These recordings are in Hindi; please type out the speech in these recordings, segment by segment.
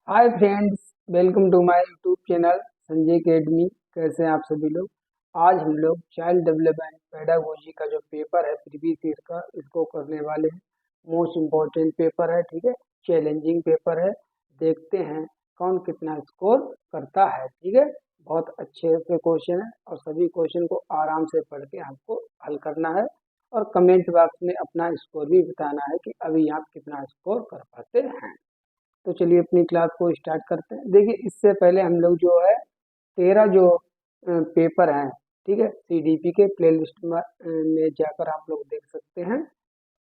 Hi friends, welcome to my YouTube channel Sanjay academy. कैसे हैं आप सभी लोग। आज हम लोग चाइल्ड डेवलपमेंट पेडागोजी का जो पेपर है प्रीवियस ईयर का, इसको करने वाले हैं। मोस्ट इम्पोर्टेंट पेपर है, ठीक है। चैलेंजिंग पेपर है। देखते हैं कौन कितना स्कोर करता है, ठीक है। बहुत अच्छे से क्वेश्चन है और सभी क्वेश्चन को आराम से पढ़ के हमको हल करना है और कमेंट बॉक्स में अपना स्कोर भी बताना है कि अभी आप कितना स्कोर कर पाते हैं। तो चलिए अपनी क्लास को स्टार्ट करते हैं। देखिए, इससे पहले हम लोग जो है 13 जो पेपर हैं, ठीक है, सीडीपी के प्लेलिस्ट में जाकर आप लोग देख सकते हैं,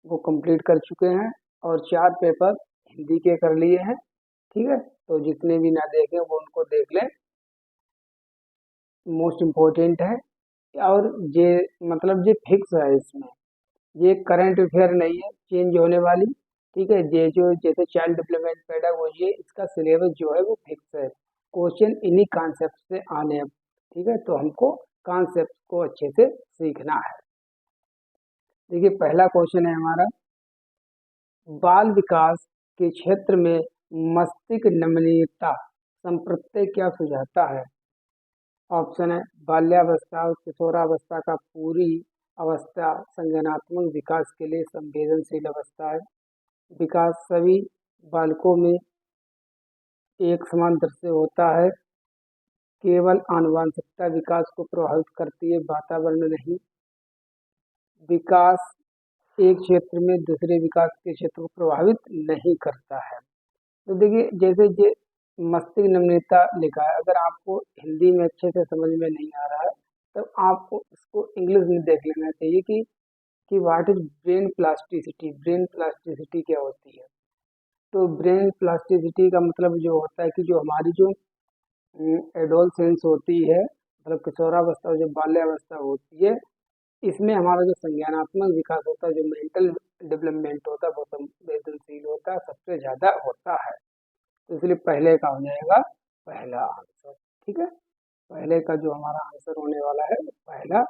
वो कंप्लीट कर चुके हैं। और 4 पेपर हिंदी के कर लिए हैं, ठीक है। तो जितने भी ना देखें वो उनको देख लें, मोस्ट इम्पोर्टेंट है। और ये मतलब ये फिक्स है, इसमें ये करंट अफेयर नहीं है, चेंज होने वाली, ठीक है। ये जो जैसे चाइल्ड डेवलपमेंट पेडागोजी है, इसका सिलेबस जो है वो फिक्स है। क्वेश्चन इन्हीं कॉन्सेप्ट से आने हैं, ठीक है। तो हमको कॉन्सेप्ट को अच्छे से सीखना है। देखिए, पहला क्वेश्चन है हमारा, बाल विकास के क्षेत्र में मस्तिष्क नमनीयता संप्रत्यय क्या सुझाता है। ऑप्शन है बाल्यावस्था और किशोरावस्था का पूरी अवस्था संज्ञानात्मक विकास के लिए संवेदनशील अवस्था है। विकास सभी बालकों में एक समान दर से होता है। केवल आनुवंशिकता विकास को प्रभावित करती है, वातावरण नहीं। विकास एक क्षेत्र में दूसरे विकास के क्षेत्र को प्रभावित नहीं करता है। तो देखिए, जैसे ये मस्तिष्क नमनीयता लिखा है, अगर आपको हिंदी में अच्छे से समझ में नहीं आ रहा है तो आपको इसको इंग्लिश में देख लेना चाहिए कि what is brain plasticity. Brain plasticity क्या होती है। तो ब्रेन प्लास्टिसिटी का मतलब जो होता है कि जो हमारी जो एडोलसेंस होती है, मतलब किशोरावस्था और जो बाल्यावस्था होती है, इसमें हमारा जो संज्ञानात्मक विकास होता है, जो मेंटल डेवलपमेंट होता है, वो संवेदनशील होता है, सबसे ज्यादा होता है। तो इसलिए पहले का हो जाएगा पहला आंसर, ठीक है। पहले का जो हमारा आंसर होने वाला है वो पहला।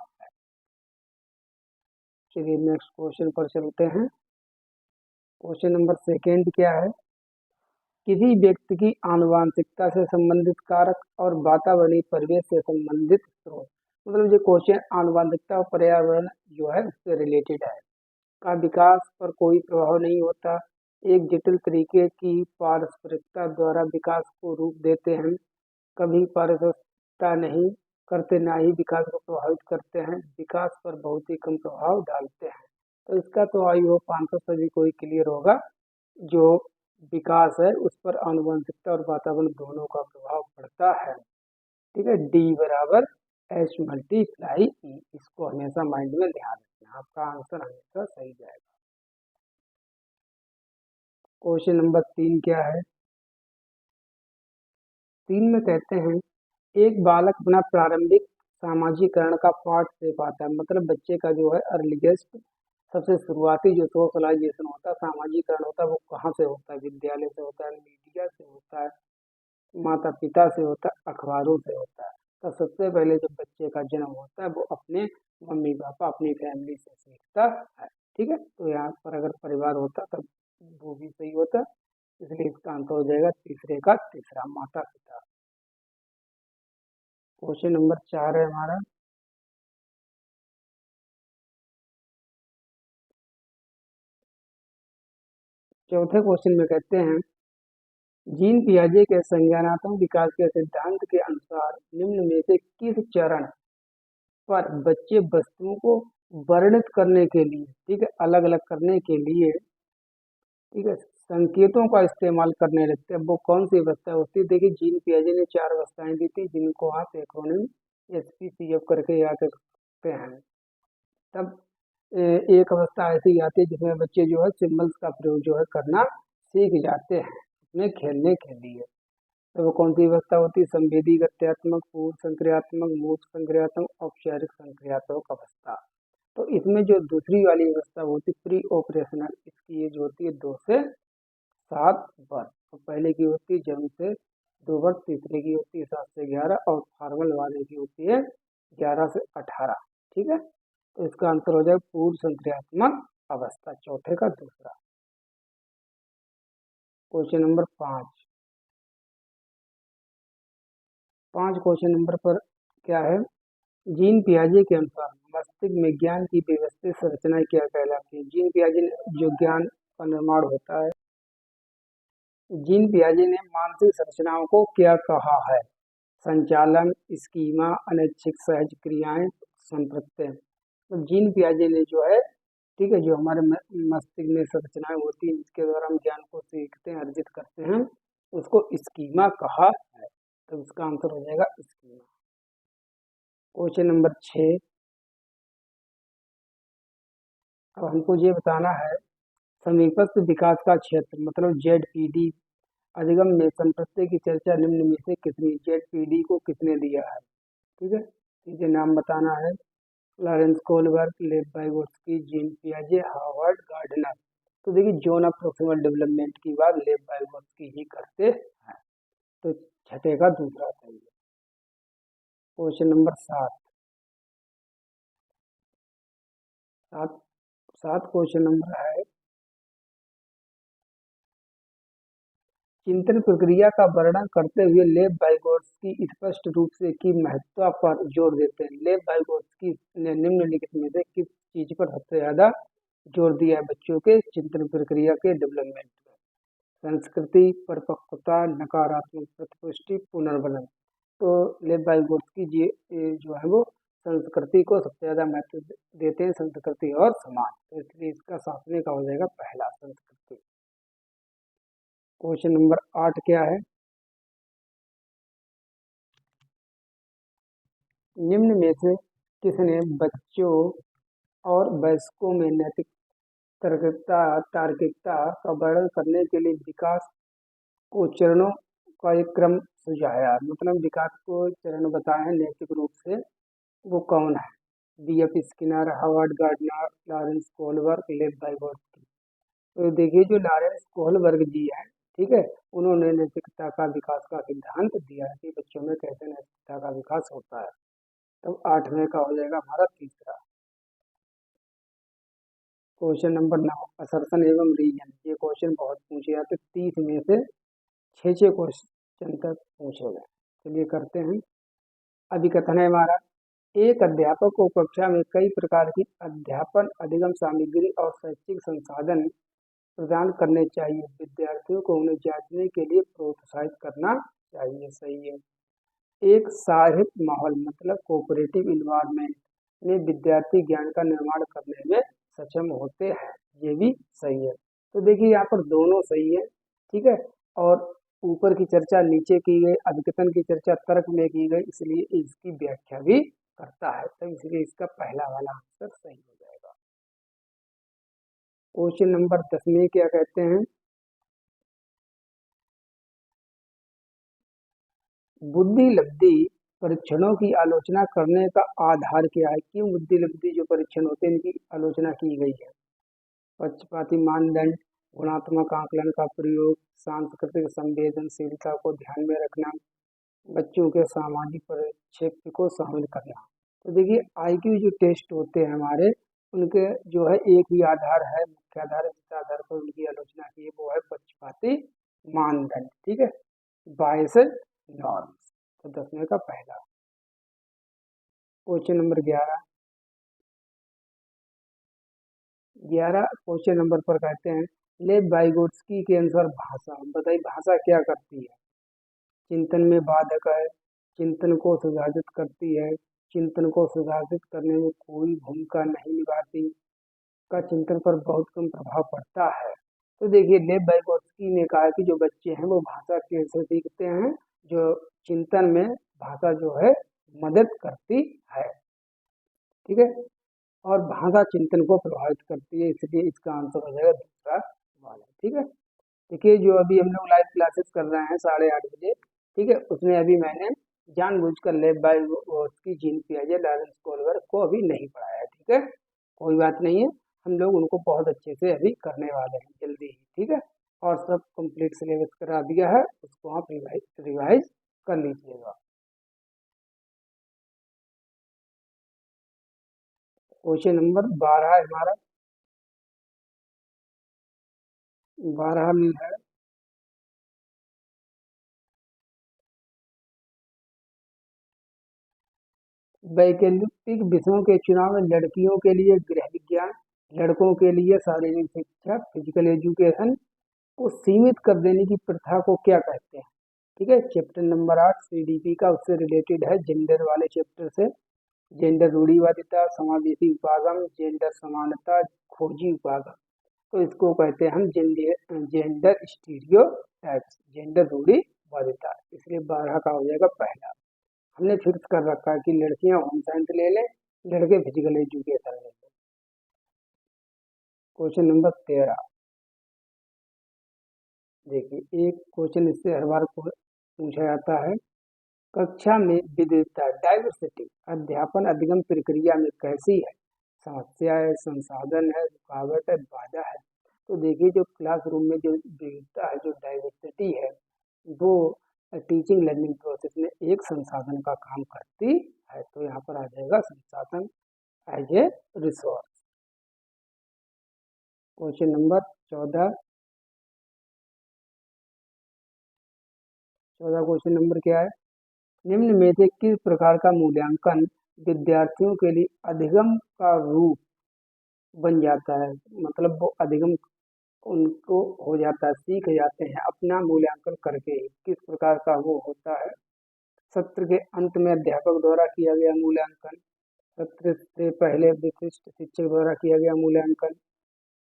चलिए नेक्स्ट क्वेश्चन पर चलते हैं। क्वेश्चन नंबर सेकेंड क्या है, किसी व्यक्ति की आनुवांशिकता से संबंधित कारक और वातावरणीय परिवेश से संबंधित स्रोत। मतलब ये क्वेश्चन आनुवांशिकता और पर्यावरण जो है उससे रिलेटेड है। का विकास पर कोई प्रभाव नहीं होता। एक जटिल तरीके की पारस्परिकता द्वारा विकास को रूप देते हैं। कभी पारस्परिकता नहीं करते, ना ही विकास को प्रभावित करते हैं। विकास पर बहुत ही कम प्रभाव डालते हैं। तो इसका तो आई होप आंसर सभी को ही क्लियर होगा। जो विकास है उस पर आनुवंशिकता और वातावरण दोनों का प्रभाव पड़ता है, ठीक है। डी बराबर एच मल्टीप्लाई ई, इसको हमेशा माइंड में ध्यान रखना, आपका आंसर हमेशा सही जाएगा। क्वेश्चन नंबर 3 क्या है। 3 में कहते हैं, एक बालक अपना प्रारंभिक सामाजिकरण का पाठ से पाता है। मतलब बच्चे का जो है अर्लीस्ट, सबसे शुरुआती जो सोशलाइजेशन होता है, सामाजिकरण होता है, वो कहाँ से होता है। विद्यालय से होता है, मीडिया से होता है, माता पिता से होता है, अखबारों से होता है। तो सबसे पहले जब बच्चे का जन्म होता है वो अपने मम्मी पापा, अपनी फैमिली से सीखता है, ठीक है। तो यहाँ पर अगर परिवार होता तब वो भी सही होता, इसलिए इसका आंसर हो जाएगा तीसरे का तीसरा, माता पिता। क्वेश्चन नंबर 4 है हमारा, चौथे क्वेश्चन में कहते हैं, जीन पियाजे के संज्ञानात्मक विकास के सिद्धांत के अनुसार निम्न में से किस चरण पर बच्चे वस्तुओं को वर्णित करने के लिए, ठीक है, अलग अलग करने के लिए, ठीक है, संकेतों का इस्तेमाल करने लगते हैं। वो कौन सी अवस्था होती है। देखिए, जीन पियाजे ने 4 अवस्थाएं दी थी, जिनको आप एक्रोनिम SPCF करके याद रखते हैं। तब एक अवस्था ऐसी आती है जिसमें बच्चे जो है सिंबल्स का प्रयोग जो है करना सीख जाते हैं अपने खेलने के लिए। तो वो कौन सी अवस्था होती है। संवेदी गत्यात्मक, पूर्व संक्रियात्मक, मूर्त संक्रियात्मक, औपचारिक संक्रियात्मक अवस्था। तो इसमें जो दूसरी वाली अवस्था होती है प्री ऑपरेशनल, इसकी एज होती है 2 से 7 वर्ष। तो पहले की होती है जन्म से 2 वर्ष, तीसरे की होती है 7 से 11, और फॉर्मल वाले की होती है 11 से 18, ठीक है। तो इसका आंसर हो जाए पूर्व संक्रियात्मक अवस्था, चौथे का दूसरा। क्वेश्चन नंबर 5, 5 क्वेश्चन नंबर पर क्या है, जीन पियाजे के अनुसार मस्तिष्क में ज्ञान की व्यवस्थित संरचनाएं क्या कहलाती है। जीन पियाजे ने जो ज्ञान का निर्माण होता है, जीन पियाजे ने मानसिक संरचनाओं को क्या कहा है, संचालन, स्कीमा, अनैच्छिक सहज क्रियाएं, संप्रत्यय। तो जीन पियाजे ने जो है, ठीक है, जो हमारे मस्तिष्क में संरचनाएं होती हैं जिसके द्वारा हम ज्ञान को सीखते हैं, अर्जित करते हैं, उसको स्कीमा कहा है। तो इसका आंसर हो जाएगा स्कीमा। क्वेश्चन नंबर 6, अब हमको ये बताना है, समीपस्थ विकास का क्षेत्र मतलब ZPD अधिगम में संप्रत्यय की चर्चा निम्न में से कितनी, ZPD को किसने दिया है, ठीक है, इसे नाम बताना है। Lawrence Kohlberg, Lev Vygotsky, Jean पियाजे, हार्वर्ड गार्डनर। तो देखिए जोन ऑफ प्रोक्सिमल डेवलपमेंट की बात लेव वाइगोत्स्की ही करते हैं, तो छठे का दूसरा सही है। क्वेश्चन नंबर 7, सात सात क्वेश्चन नंबर है, चिंतन प्रक्रिया का वर्णन करते हुए लेव वाइगोत्स्की स्पष्ट रूप से की महत्ता पर जोर देते हैं। लेव वाइगोत्स्की ने निम्नलिखित में से किस चीज पर सबसे ज्यादा जोर दिया है बच्चों के चिंतन प्रक्रिया के डेवलपमेंट में, संस्कृति, परिपक्वता, नकारात्मक प्रतिपुष्टि, पुनर्बलन। तो लेव वाइगोत्स्की जी जो है वो संस्कृति को सबसे ज्यादा महत्व देते हैं, संस्कृति और समाज, तो इसलिए इसका सातवें का हो जाएगा पहला, संस्कृति। क्वेश्चन नंबर 8 क्या है, निम्न में से किसने बच्चों और वयस्कों में नैतिक तार्किकता का वर्णन करने के लिए विकास को चरणों का एक क्रम सुझाया, मतलब विकास को चरण बताए हैं नैतिक रूप से, वो कौन है, BF Skinner, Harvard gardener, Lawrence Kohlberg, Lev Vygotsky. तो देखिए जो लॉरेंस कोहलबर्ग जी हैं, ठीक है, उन्होंने नैतिकता का विकास का सिद्धांत दिया है कि बच्चों में कैसे नैतिकता का विकास होता है। तो 8वें का हो जाएगा हमारा तीसरा। क्वेश्चन नंबर 9, असर्शन एवं रीजन। ये क्वेश्चन बहुत पूछे जाते, 30 में से 6 क्वेश्चन तक पूछे गए। चलिए करते हैं। अभिकथन है हमारा, एक अध्यापक को कक्षा में कई प्रकार की अध्यापन अधिगम सामग्री और शैक्षिक संसाधन प्रदान करने चाहिए, विद्यार्थियों को उन्हें जांचने के लिए प्रोत्साहित करना चाहिए, सही है। एक साहित्य माहौल मतलब कोऑपरेटिव इन्वायरमेंट में विद्यार्थी ज्ञान का निर्माण करने में सक्षम होते हैं, ये भी सही है। तो देखिए यहाँ पर दोनों सही है, ठीक है, और ऊपर की चर्चा नीचे की गई, अभिकथन की चर्चा तर्क में की गई, इसलिए इसकी व्याख्या भी करता है, तो इसलिए इसका पहला वाला आंसर सही हो जाएगा। क्वेश्चन नंबर 10 में क्या कहते हैं, बुद्धि लब्धि परीक्षणों की आलोचना करने का आधार क्या है, क्यों बुद्धि लब्धि जो परीक्षण होते हैं इनकी आलोचना की गई है। पक्षपाती मानदंड, गुणात्मक आकलन का प्रयोग, सांस्कृतिक संवेदनशीलता को ध्यान में रखना, बच्चों के सामाजिक परिप्रेक्ष्य को शामिल करना। तो देखिए IQ जो टेस्ट होते हैं हमारे, उनके जो है एक ही आधार है, मुख्य आधार है, जिस आधार पर उनकी आलोचना की है वो है पक्षपाती मानदंड, ठीक है, बायस्ड नॉर्म्स। तो 10वें का पहला। क्वेश्चन नंबर 11 क्वेश्चन नंबर पर कहते हैं, लेव वाइगोत्स्की के अनुसार भाषा, बताइए भाषा क्या करती है, चिंतन में बाधक है, चिंतन को सुधारित करती है, चिंतन को सुधारित करने में कोई भूमिका नहीं निभाती, का चिंतन पर बहुत कम प्रभाव पड़ता है। तो देखिए लेव वाइगोत्स्की ने कहा कि जो बच्चे हैं वो भाषा कैसे सीखते हैं, जो चिंतन में भाषा जो है मदद करती है, ठीक है, और भाषा चिंतन को प्रभावित करती है, इसलिए इसका आंसर हो जाएगा दूसरा वाला, ठीक है। देखिए जो अभी हम लोग लाइव क्लासेस कर रहे हैं 8:30 बजे, ठीक है, उसमें अभी मैंने जानबूझकर लेव वाइगोत्स्की, जीन पियाजे, लॉरेंस कोहलबर्ग को अभी नहीं पढ़ाया है, ठीक है, कोई बात नहीं है, हम लोग उनको बहुत अच्छे से अभी करने वाले हैं जल्दी ही, ठीक है, और सब कंप्लीट सिलेबस करा दिया है, उसको आप रिवाइज कर लीजिएगा। क्वेश्चन नंबर 12 है हमारा, 12 में है, वैकल्पिक विषयों के चुनाव में लड़कियों के लिए गृह विज्ञान, लड़कों के लिए शारीरिक शिक्षा, फिजिकल एजुकेशन को सीमित कर देने की प्रथा को क्या कहते हैं? ठीक है, चैप्टर नंबर 8 सीडीपी का उससे रिलेटेड है, जेंडर वाले चैप्टर से। जेंडर रूढ़िवादिता, समावेशी उपागम, जेंडर समानता, खोजी उपागम। तो इसको कहते हैं हम जेंडर स्टीरियोटाइप्स, जेंडर रूढ़िवादिता। इसलिए 12 का हो जाएगा पहला। हमने फिक्स कर रखा है कि लड़कियां होम साइंस ले लें, लड़के फिजिकल एजुकेशन ले लें। क्वेश्चन नंबर 13, देखिए एक क्वेश्चन इससे हर बार पूछा जाता है। कक्षा में विविधता डाइवर्सिटी अध्यापन अधिगम प्रक्रिया में कैसी है? समस्या है, संसाधन है, रुकावट है, बाधा है। तो देखिए जो क्लासरूम में जो विविधता है, जो डाइवर्सिटी है, वो टीचिंग लर्निंग प्रोसेस में एक संसाधन का काम करती है। तो यहाँ पर आ जाएगा संसाधन as a resource. Question number 14, 14 question number क्या है? निम्न में से किस प्रकार का मूल्यांकन विद्यार्थियों के लिए अधिगम का रूप बन जाता है? मतलब वो अधिगम उनको हो जाता है, सीख जाते हैं अपना मूल्यांकन करके ही। किस प्रकार का वो होता है? सत्र के अंत में अध्यापक द्वारा किया गया मूल्यांकन, सत्र से पहले विशिष्ट शिक्षक द्वारा किया गया मूल्यांकन,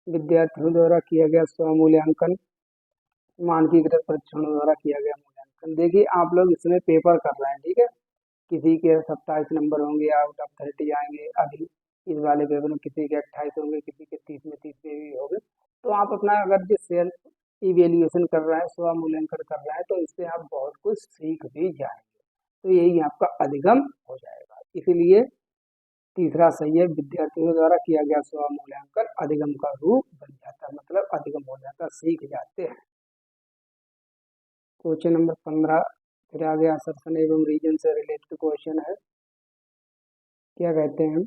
विद्यार्थियों द्वारा किया गया स्व मूल्यांकन, मानकीकृत परीक्षणों द्वारा किया गया मूल्यांकन। देखिए आप लोग इसमें पेपर कर रहे हैं, ठीक है, किसी के 27 नंबर होंगे, आउट ऑफ 30 आएंगे। अभी इस वाले पेपर में किसी के 28 होंगे, किसी के 30 में 30 में भी होंगे। तो आप अपना अगर जो सेल्फ इवेल्युएशन कर रहे हैं, स्व मूल्यांकन कर रहे हैं, तो इससे आप बहुत कुछ सीख भी जाएंगे। तो यही आपका अधिगम हो जाएगा। इसीलिए तीसरा सही है, विद्यार्थियों द्वारा किया गया स्व मूल्यांकन अधिगम का रूप बन जाता है, मतलब अधिगम हो जाता है, सीख जाते हैं। क्वेश्चन नंबर 15 फिर आगे असर्शन एवं रीजन से रिलेटेड क्वेश्चन है। क्या कहते हैं?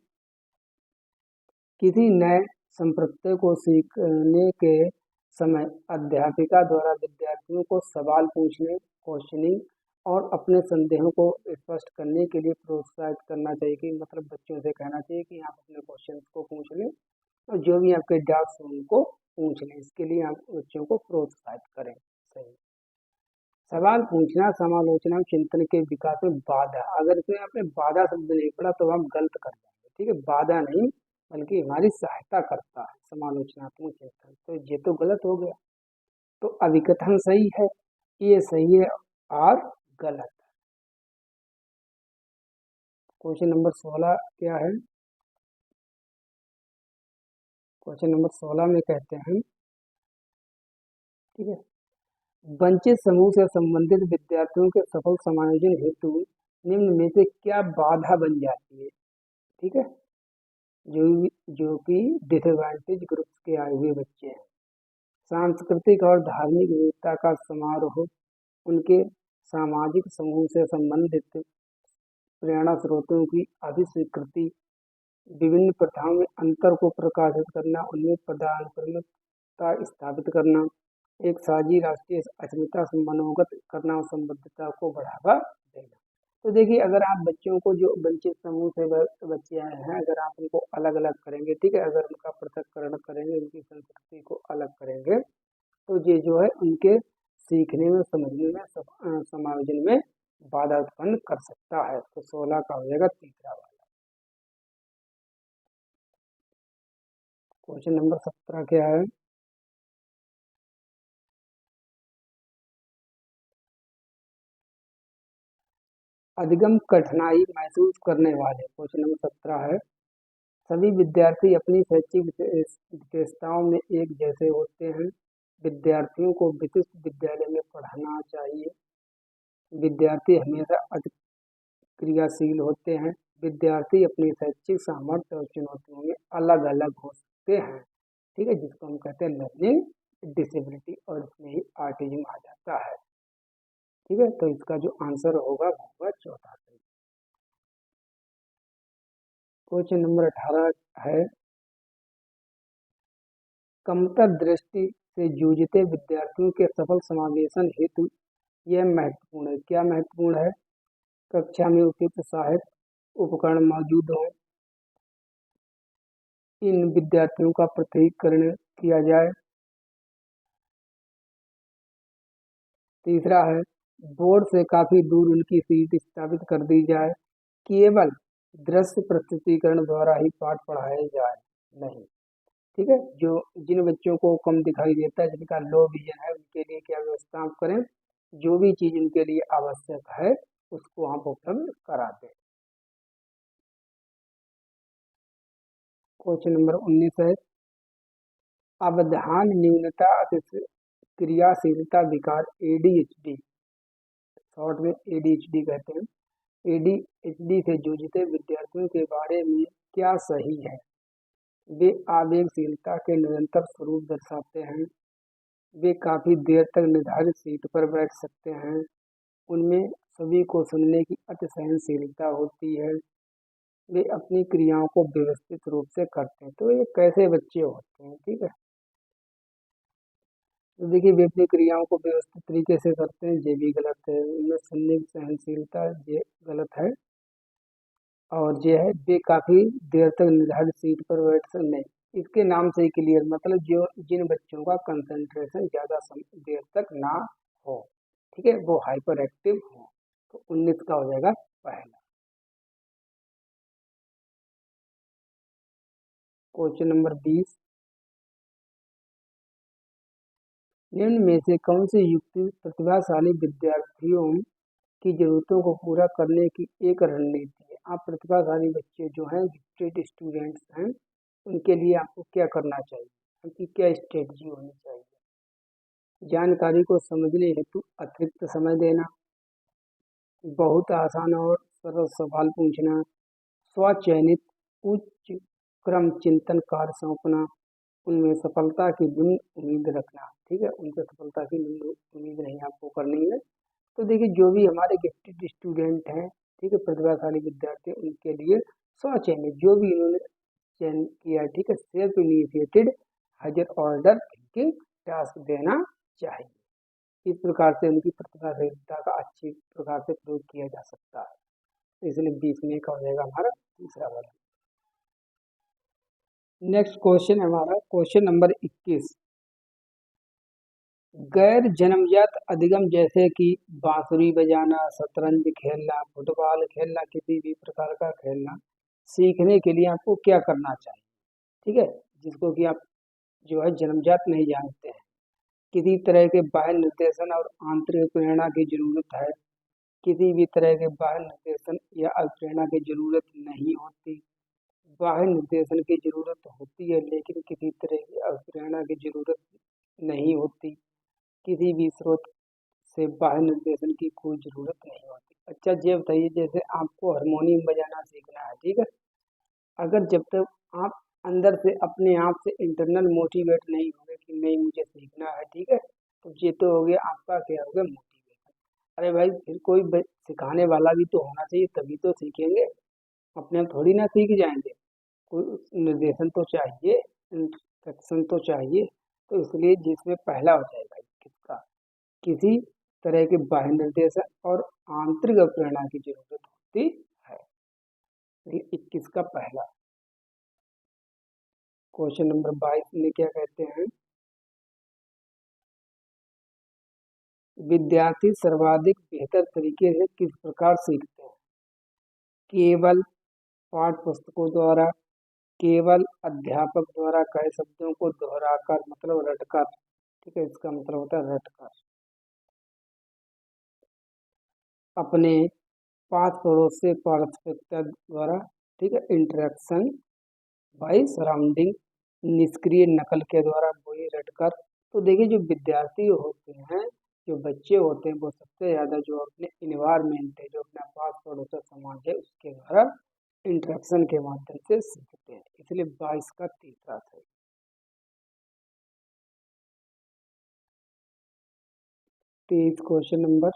किसी नए संप्रदाय को सीखने के समय अध्यापिका द्वारा विद्यार्थियों को सवाल पूछने, क्वेश्चनिंग और अपने संदेहों को स्पष्ट करने के लिए प्रोत्साहित करना चाहिए। कि मतलब बच्चों से कहना चाहिए कि आप अपने क्वेश्चन को पूछ लें और जो भी आपके डाउट्स हैं उनको पूछ लें। इसके लिए आप बच्चों को प्रोत्साहित करें। सही। सवाल पूछना समालोचना चिंतन के विकास में बाधा, अगर इसमें आपने बाधा शब्द नहीं पढ़ा तो हम गलत कर जाएंगे। ठीक है, बाधा नहीं बल्कि हमारी सहायता करता है समालोचनात्मक चिंतन। तो ये तो गलत हो गया। तो अभिकथन सही है, ये सही है और गलत। क्वेश्चन नंबर 16 क्या है? क्वेश्चन नंबर 16 में कहते हैं, ठीक है, वंचित समूह से संबंधित विद्यार्थियों के सफल समायोजन हेतु निम्न में से क्या बाधा बन जाती है? ठीक है, जो जो कि डिसएडवांटेज ग्रुप्स के आए हुए बच्चे हैं। सांस्कृतिक और धार्मिक विविधता का समारोह, उनके सामाजिक समूह से संबंधित प्रेरणा स्रोतों की अभिस्वीकृति, विभिन्न प्रथाओं में अंतर को प्रकाशित करना, उनमें पदानुक्रमिकता स्थापित करना, एक साझी राष्ट्रीय अस्मिता से मनोगत करना और संबद्धता को बढ़ावा देना। तो देखिए अगर आप बच्चों को, जो वंचित समूह से बच्चे आए हैं, अगर आप उनको अलग अलग करेंगे, ठीक है, अगर उनका पृथक्करण करेंगे, उनकी संस्कृति को अलग करेंगे, तो ये जो है उनके सीखने में, समझने में, समायोजन में बाधा उत्पन्न कर सकता है। तो 16 का हो जाएगा तीसरा वाला। क्वेश्चन नंबर 17 क्या है? अधिगम कठिनाई महसूस करने वाले, क्वेश्चन नंबर 17 है। सभी विद्यार्थी अपनी शैक्षिक विशेषताओं में एक जैसे होते हैं। विद्यार्थियों को विशिष्ट विद्यालय में पढ़ना चाहिए। विद्यार्थी हमेशा अति क्रियाशील होते हैं। विद्यार्थी अपनी शैक्षिक सामर्थ्य और चुनौतियों में अलग अलग हो सकते हैं। ठीक है, जिसको हम कहते हैं लर्निंग डिसेबिलिटी, और इसमें ही ऑटिज्म आ जाता है। ठीक है, तो इसका जो आंसर होगा वो होगा चौथा सही। क्वेश्चन नंबर 18 है, कमतर दृष्टि से जूझते विद्यार्थियों के सफल समावेशन हेतु यह महत्वपूर्ण है। क्या महत्वपूर्ण है? कक्षा में उपयुक्त साहित्य, उपकरण मौजूद हों, इन विद्यार्थियों का पृथकीकरण किया जाए। तीसरा है बोर्ड से काफी दूर उनकी सीट स्थापित कर दी जाए, केवल दृश्य प्रस्तुतिकरण द्वारा ही पाठ पढ़ाया जाए। नहीं, ठीक है, जो जिन बच्चों को कम दिखाई देता है, जिनका लो विजन है, उनके लिए क्या व्यवस्था आप करें, जो भी चीज उनके लिए आवश्यक है उसको आप उपलब्ध करा दें। क्वेश्चन नंबर 19 है अवधान न्यूनता क्रियाशीलता विकार एडीएचडी, शॉर्ट में एडीएचडी कहते हैं, एडीएचडी से जूझते विद्यार्थियों के बारे में क्या सही है। वे आवेगशीलता के निरंतर स्वरूप दर्शाते हैं, वे काफी देर तक निर्धारित सीट पर बैठ सकते हैं, उनमें सभी को सुनने की अति सहनशीलता होती है, वे अपनी क्रियाओं को व्यवस्थित रूप से करते हैं। तो ये कैसे बच्चे होते हैं, ठीक है। तो देखिए वे अपनी क्रियाओं को व्यवस्थित तरीके से करते हैं, ये भी गलत है। उनमें सुनने की सहनशीलता, ये गलत है। और ये है वे काफी देर तक निर्धारित सीट पर बैठ सकते नहीं, इसके नाम से ही क्लियर, मतलब जो जिन बच्चों का कंसंट्रेशन ज्यादा देर तक ना हो, ठीक है, वो हाइपर एक्टिव हो। तो 19 का हो जाएगा पहला। क्वेश्चन नंबर 20 निम्न में से कौन सी युक्ति प्रतिभाशाली विद्यार्थियों की जरूरतों को पूरा करने की एक रणनीति है। आप प्रतिभाशाली बच्चे जो हैं, गिफ्टेड स्टूडेंट्स हैं, उनके लिए आपको क्या करना चाहिए, उनकी क्या स्ट्रेटजी होनी चाहिए। जानकारी को समझने हेतु अतिरिक्त समय देना, बहुत आसान और सरल सवाल पूछना, स्वचयनित उच्च क्रम चिंतन कार्य सौंपना, उनमें सफलता की निम्न उम्मीद रखना, ठीक है, उनसे सफलता की निम्न उम्मीद नहीं आपको करनी है। तो देखिए जो भी हमारे गिफ्टेड स्टूडेंट हैं, ठीक है, प्रतिभाशाली विद्यार्थी, उनके लिए स्वचयनित जो भी इन्होंने चयन किया, ठीक है, self initiated higher order thinking task देना चाहिए। इस प्रकार से उनकी प्रतिभाशीलता का अच्छी प्रकार से प्रयोग किया जा सकता है। इसलिए 20 में का हो जाएगा हमारा तीसरा वाला। नेक्स्ट क्वेश्चन है हमारा क्वेश्चन नंबर 21 गैर जन्मजात अधिगम जैसे कि बांसुरी बजाना, शतरंज खेलना, फुटबॉल खेलना, किसी भी प्रकार का खेलना सीखने के लिए आपको क्या करना चाहिए, ठीक है, जिसको कि आप जो है जन्मजात नहीं जानते हैं। किसी तरह के बाह्य निर्देशन और आंतरिक प्रेरणा की जरूरत है, किसी भी तरह के बाह्य निर्देशन या अल्पप्रेरणा की जरूरत नहीं होती। बाह्य निर्देशन की जरूरत होती है लेकिन किसी तरह की अल्पप्रेरणा की जरूरत नहीं होती। किसी भी स्रोत से बाह्य निर्देशन की कोई जरूरत नहीं होती। अच्छा ये बताइए, जैसे आपको हारमोनियम बजाना सीखना है, ठीक है, अगर जब तक आप अंदर से अपने आप से इंटरनल मोटिवेट नहीं होंगे कि नहीं मुझे सीखना है, ठीक है, तो ये तो हो गया आपका क्या हो गया मोटिवेशन। अरे भाई फिर कोई सिखाने वाला भी तो होना चाहिए, तभी तो सीखेंगे, अपने आप थोड़ी ना सीख जाएंगे, कोई निर्देशन तो चाहिए, इंस्ट्रक्शन तो चाहिए। तो इसलिए जिसमें पहला हो जाएगा किसका, किसी तरह के बाह्य निर्देशन और आंतरिक प्रेरणा की जरूरत होती है। 21 का पहला। क्वेश्चन नंबर 22 में क्या कहते हैं, विद्यार्थी सर्वाधिक बेहतर तरीके से किस प्रकार सीखते हैं। केवल पाठ पुस्तकों द्वारा, केवल अध्यापक द्वारा कहे शब्दों को दोहराकर मतलब रटकर, ठीक है, इसका मतलब होता है रटकर, अपने पास पड़ोस से पारस्परिकता द्वारा, ठीक है, इंटरेक्शन बाई सराउंडिंग, निष्क्रिय नकल के द्वारा वही रटकर। तो देखिए जो विद्यार्थी होते हैं, जो बच्चे होते हैं, वो सबसे ज्यादा जो अपने इन्वायरमेंट है, जो अपना पास पड़ोस का समाज है, उसके द्वारा इंटरेक्शन के माध्यम से सीखते हैं। इसलिए 22 का तीसरा था। 23 क्वेश्चन नंबर,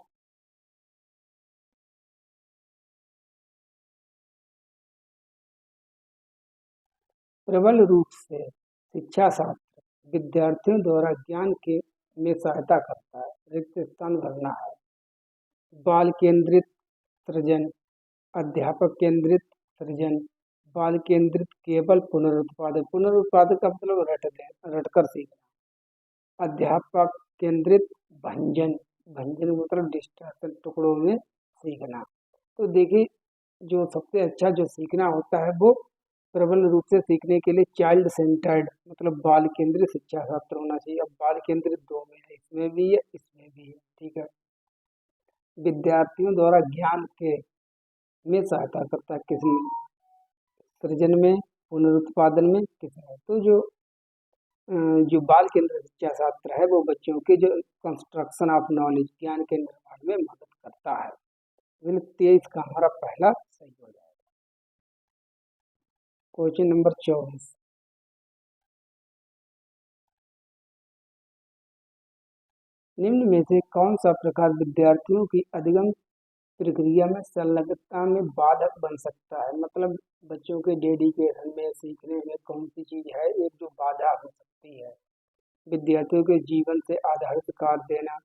प्रबल रूप से शिक्षा शास्त्र विद्यार्थियों द्वारा ज्ञान के में सहायता करता है, रिक्त स्थान भरना है, बाल केंद्रित सृजन, अध्यापक केंद्रित सृजन, बाल केंद्रित केवल पुनरुत्पादक, पुनरुत्पादक का मतलब रटकर सीखना। अध्यापक केंद्रित भंजन, भंजन मतलब डिस्ट्रैक्शन, टुकड़ों में सीखना। तो देखिए, जो सबसे अच्छा जो सीखना होता है वो प्रबल रूप से सीखने के लिए चाइल्ड सेंटर्ड मतलब बाल केंद्रित शिक्षा शास्त्र होना चाहिए। अब बाल केंद्रित दो में है, इसमें भी है इसमें भी है, ठीक है। विद्यार्थियों द्वारा ज्ञान के में सहायता करता है, किसमें? सृजन में, पुनरुत्पादन में, किसमें? तो जो बाल केंद्रित शिक्षा शास्त्र है वो बच्चों के जो कंस्ट्रक्शन ऑफ नॉलेज, ज्ञान के निर्माण में मदद करता है। 23 का हमारा पहला सही हो जाएगा। क्वेश्चन नंबर 24, निम्न में से कौन सा प्रकार विद्यार्थियों की अधिगम प्रक्रिया में संलग्नता में बाधक बन सकता है? मतलब बच्चों के डेडिकेशन में, सीखने में कौन सी चीज है एक जो बाधा हो सकती है? विद्यार्थियों के जीवन से आधारित कार्य देना,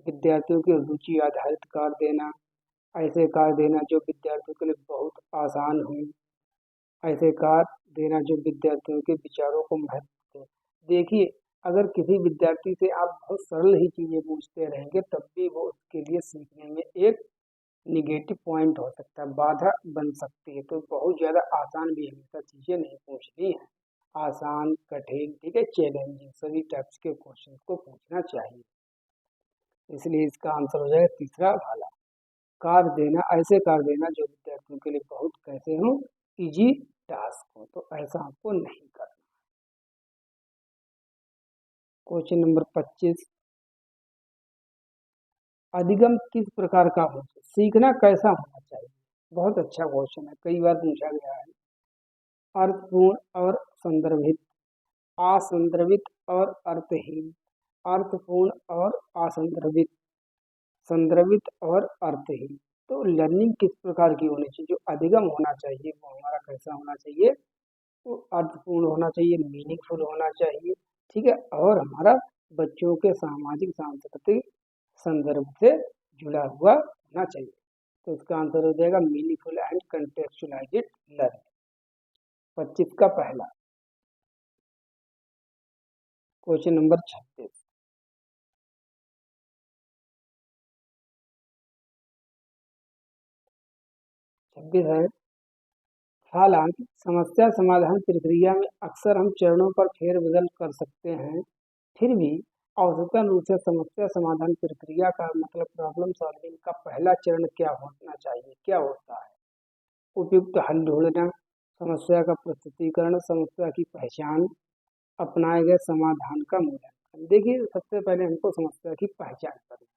विद्यार्थियों की रुचि आधारित कार्य देना, ऐसे कार्य देना जो विद्यार्थियों के लिए बहुत आसान हो, ऐसे कार्य देना जो विद्यार्थियों के विचारों को महत्व दे। देखिए, अगर किसी विद्यार्थी से आप बहुत सरल ही चीजें पूछते रहेंगे तब भी वो उसके लिए सीखने में एक निगेटिव पॉइंट हो सकता है, बाधा बन सकती है। तो बहुत ज़्यादा आसान भी हमेशा चीज़ें नहीं पूछनी है, आसान, कठिन, ठीक है, चैलेंजिंग सभी टाइप्स के क्वेश्चन को पूछना चाहिए। इसलिए इसका आंसर हो जाएगा तीसरा वाला, कार्य देना, ऐसे कार्य देना जो विद्यार्थियों के लिए बहुत कैसे हो, इजी टास्क हो। तो ऐसा आपको नहीं करना। क्वेश्चन नंबर 25, अधिगम किस प्रकार का हो, सीखना कैसा होना चाहिए? बहुत अच्छा क्वेश्चन है, कई बार पूछा गया है। अर्थपूर्ण और संदर्भित, असंदर्भित और अर्थहीन, अर्थपूर्ण और असंदर्भित, संदर्भित और अर्थहीन। तो लर्निंग किस प्रकार की होनी चाहिए? जो अधिगम होना चाहिए वो हमारा कैसा होना चाहिए? वो अर्थपूर्ण होना चाहिए, मीनिंगफुल होना चाहिए, ठीक है, और हमारा बच्चों के सामाजिक सांस्कृतिक संदर्भ से जुड़ा हुआ होना चाहिए। तो इसका आंसर हो जाएगा मीनिंगफुल एंड कंटेक्चुअलाइज्ड लर्निंग, 25 का पहला। क्वेश्चन नंबर 26, 26 है, हालांकि समस्या समाधान प्रक्रिया में अक्सर हम चरणों पर फेरबदल कर सकते हैं, फिर भी औसतन रूप से समस्या समाधान प्रक्रिया का मतलब प्रॉब्लम सॉल्विंग का पहला चरण क्या होना चाहिए, क्या होता है? उपयुक्त हल ढूंढना, समस्या का प्रस्तुतिकरण, समस्या की पहचान, अपनाए गए समाधान का मूल्यांकन। देखिए, सबसे पहले हमको समस्या की पहचान करनी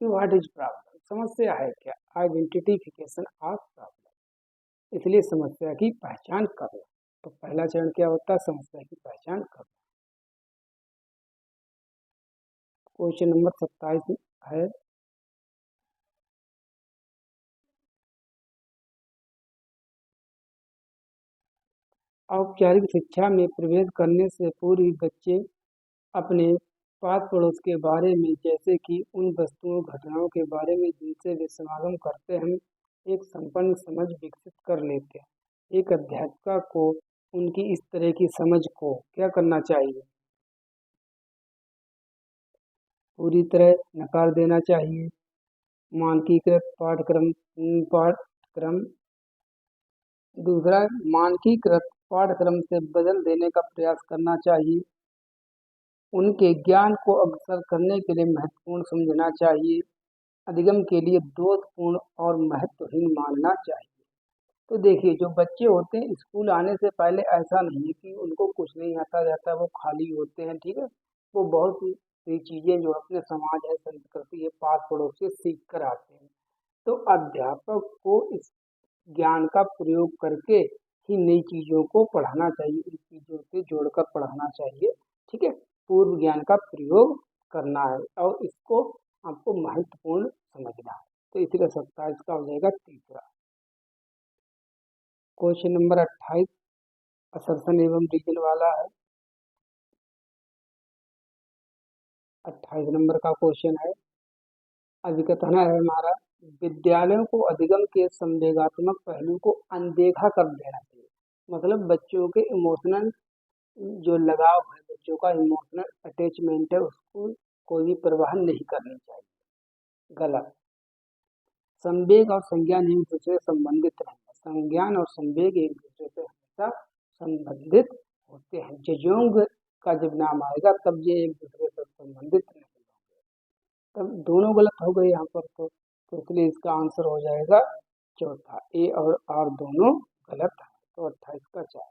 कि व्हाट इज प्रॉब्लम, समस्या है क्या, आइडेंटिफिकेशन ऑफ प्रॉब्लम। इसलिए समस्या की पहचान करना, तो पहला चरण क्या होता है? समस्या की पहचान करना। क्वेश्चन नंबर 27 है, औपचारिक शिक्षा में प्रवेश करने से पूर्व ही बच्चे अपने पास पड़ोस के बारे में, जैसे कि उन वस्तुओं घटनाओं के बारे में जिनसे वे समागम करते हैं, एक संपूर्ण समझ विकसित कर लेते हैं। एक अध्यापिका को उनकी इस तरह की समझ को क्या करना चाहिए? पूरी तरह नकार देना चाहिए, मानकीकृत पाठ्यक्रम, दूसरा मानकीकृत पाठ्यक्रम से बदल देने का प्रयास करना चाहिए, उनके ज्ञान को अग्रसर करने के लिए महत्वपूर्ण समझना चाहिए, अधिगम के लिए दोषपूर्ण और महत्वहीन मानना चाहिए। तो देखिए, जो बच्चे होते हैं स्कूल आने से पहले ऐसा नहीं है कि उनको कुछ नहीं आता जाता, वो खाली होते हैं, ठीक है। वो बहुत सी चीजें जो अपने समाज है, संस्कृति है, पास पड़ोस से सीख कर आते हैं। तो अध्यापक को इस ज्ञान का प्रयोग करके ही नई चीजों को पढ़ाना चाहिए, इन चीजों से जोड़कर पढ़ाना चाहिए, ठीक है। पूर्व ज्ञान का प्रयोग करना है और इसको आपको महत्वपूर्ण समझना है। तो इसलिए 27 का हो जाएगा तीसरा। क्वेश्चन नंबर 28 असर्शन एवं रीजन वाला है। 28 नंबर का क्वेश्चन है, अभिकथन है हमारा, विद्यालयों को अधिगम के संवेगात्मक पहलू को अनदेखा कर देना चाहिए। मतलब बच्चों के इमोशनल जो लगाव है, बच्चों का इमोशनल अटैचमेंट है, उसको कोई भी परवाह नहीं करनी चाहिए। गलत। संवेग और संज्ञान एक दूसरे से संबंधित नहीं है। संज्ञान और संवेग एक दूसरे से हमेशा संबंधित होते हैं। जजोंग का जब नाम आएगा तब ये एक दूसरे से संबंधित नहीं होंगे, तब दोनों गलत हो गए यहाँ पर। तो इसलिए इसका आंसर हो जाएगा चौथा, ए और आर दोनों गलत है। तो 28 का 4।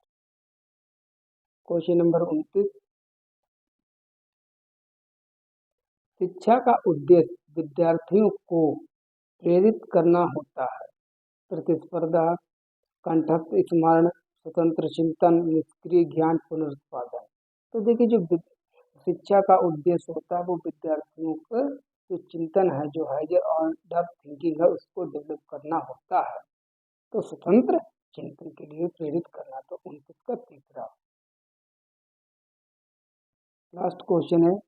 क्वेश्चन नंबर 29, शिक्षा का उद्देश्य विद्यार्थियों को प्रेरित करना होता है। प्रतिस्पर्धा, कंठस्थ स्मरण, स्वतंत्र चिंतन, निष्क्रिय ज्ञान, पुनरुत्पादन। तो देखिए जो शिक्षा का उद्देश्य होता है वो विद्यार्थियों को जो चिंतन है, जो हाइयर ऑर्डर थिंकिंग है, उसको डेवलप करना होता है। तो स्वतंत्र चिंतन के लिए प्रेरित करना। तो 29 का तीसरा। लास्ट क्वेश्चन है,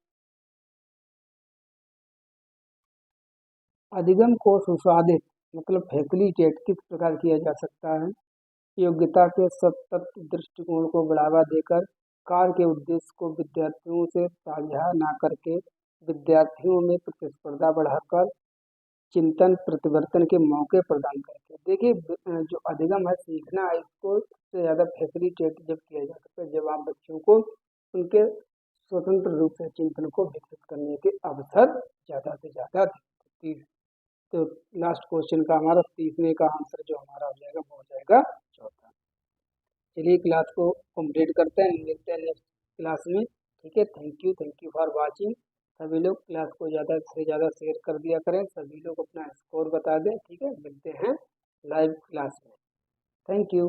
अधिगम को सुसाधित मतलब फैसिलिटेट किस प्रकार किया जा सकता है। योग्यता के सतत दृष्टिकोण को बढ़ावा देकर, कार्य के उद्देश्य को विद्यार्थियों से साझा न करके, विद्यार्थियों में प्रतिस्पर्धा बढ़ाकर, चिंतन परिवर्तन के मौके प्रदान करके। देखिए जो अधिगम है, सीखना है, इसको सबसे ज़्यादा फैसिलिटेट जब किया जा सकता है जब आप बच्चों को उनके स्वतंत्र रूप से चिंतन को विकसित करने के अवसर ज़्यादा से ज़्यादा देते। तो लास्ट क्वेश्चन का हमारा तीसरे का आंसर जो हमारा हो जाएगा वो हो जाएगा चौथा। चलिए क्लास को कंप्लीट करते हैं, मिलते हैं नेक्स्ट क्लास में। ठीक है, थैंक यू फॉर वाचिंग। सभी लोग क्लास को ज़्यादा से ज़्यादा शेयर कर दिया करें, सभी लोग अपना स्कोर बता दें। ठीक है, मिलते हैं लाइव क्लास में। Thank you.